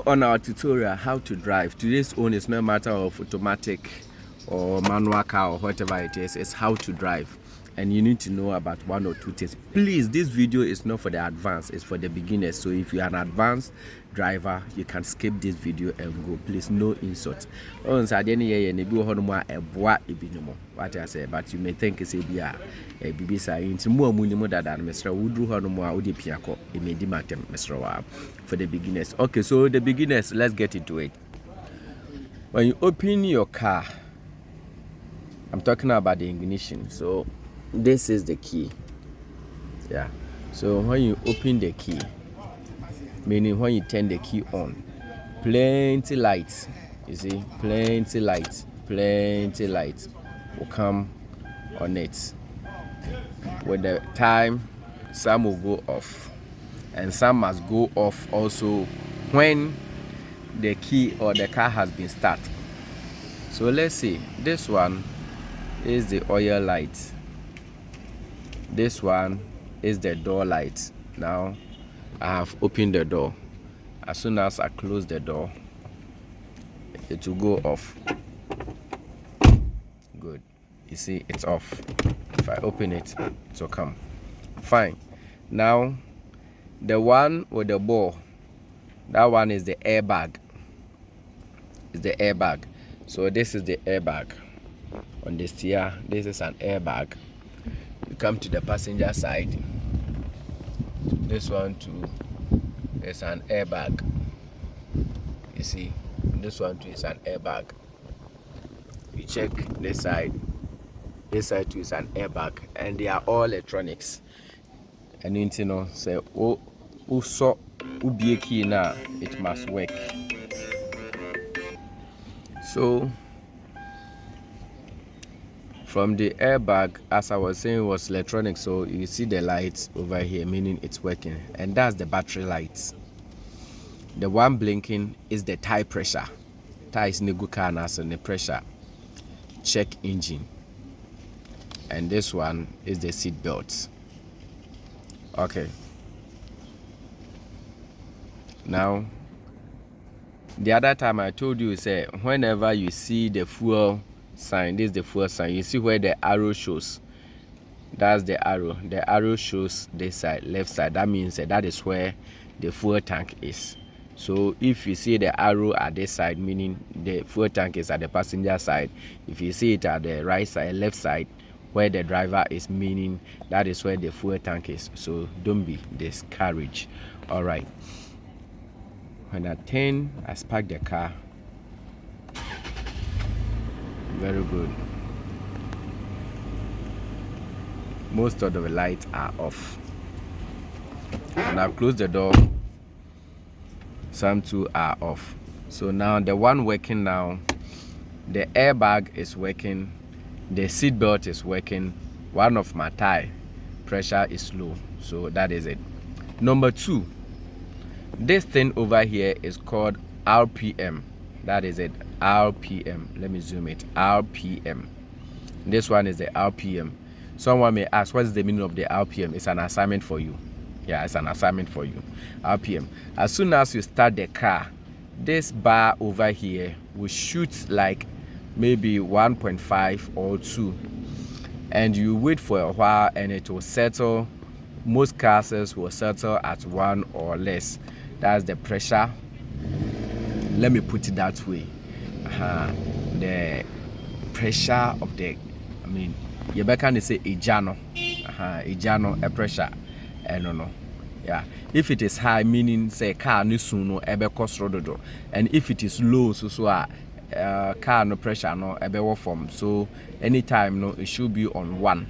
On our tutorial how to drive, today's own is no matter of automatic or manual car or whatever it is, it's how to drive, and you need to know about one or two things. Please, this video is not for the advanced, it's for the beginners. So if you are an advanced driver, you can skip this video and go. Please, no insult. What I say, but you may think it's a BBC into more money than Mr. Woodru Honomoa Udi Piaco, it may demand Mr. For the beginners. Okay, so the beginners, let's get into it. When you open your car, I'm talking about the ignition. So this is the key. Yeah. So when you open the key, meaning when you turn the key on, plenty lights. You see, plenty lights will come on it. With the time, some will go off, and some must go off also when the key or the car has been started. So let's see, this one is the oil light, this one is the door light. Now I have opened the door. As soon as I close the door, it will go off. Good. You see, it's off. If I open it, it will come. Fine. Now the one with the ball, that one is the airbag. It's the airbag. So this is the airbag. On this here, this is an airbag. You come to the passenger side. This one too is an airbag. You see, this one too is an airbag. You check this side. This side too is an airbag, and they are all electronics. And you know, say, oh, so ubie key now, it must work. So from the airbag, as I was saying, was electronic. So you see the lights over here, meaning it's working, and that's the battery lights. The one blinking is the tire pressure. Tire is in the car and the pressure. Check engine. And this one is the seat belts. Okay. Now, the other time I told you, say, whenever you see the fuel sign, this is the fuel sign, you see where the arrow shows. That's the arrow. The arrow shows this side, left side. That means that is where the fuel tank is. So if you see the arrow at this side, meaning the fuel tank is at the passenger side. If you see it at the right side, left side, where the driver is, meaning that is where the fuel tank is. So don't be discouraged. All right. When I spark the car. Very good. Most of the lights are off. And I've closed the door. Some too are off. So now the one working now, the airbag is working, the seat belt is working, one of my tire pressure is low. So that is it. Number 2, this thing over here is called RPM. That is it, RPM. Let me zoom it. RPM. This one is the RPM. Someone may ask, what is the meaning of the RPM? It's an assignment for you. Yeah, it's an assignment for you. RPM. As soon as you start the car, this bar over here will shoot like maybe 1.5 or 2, and you wait for a while and it will settle. Most cars will settle at 1 or less. That's the pressure. Let me put it that way. The pressure of the, I mean, you can say ejano. Ejano, a pressure. I don't know. Yeah. If it is high, meaning say car no soon ebe cost rododo. And if it is low, car no pressure no ebe form. So anytime no, it should be on 1.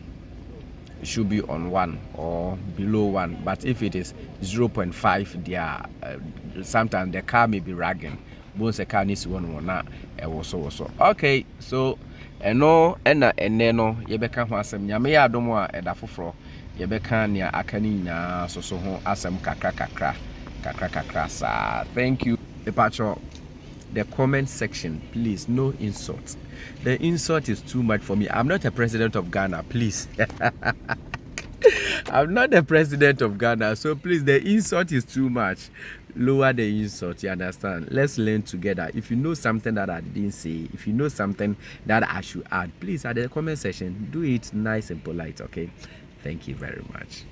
It should be on 1 or below 1. But if it is 0.5, sometimes the car may be ragging. Once the car needs 1 na also. Okay, so no no yebeka ho asem nyame ya adomo a eda foforo yebeka nia akani na so ho asem kakra sa. Thank you. The comment section, please, no insult. The insult is too much for me. I'm not a president of Ghana, please. I'm not the president of Ghana, so please, the insult is too much. Lower the insult, you understand? Let's learn together. If you know something that I didn't say, if you know something that I should add, please, at the comment section, do it nice and polite, okay? Thank you very much.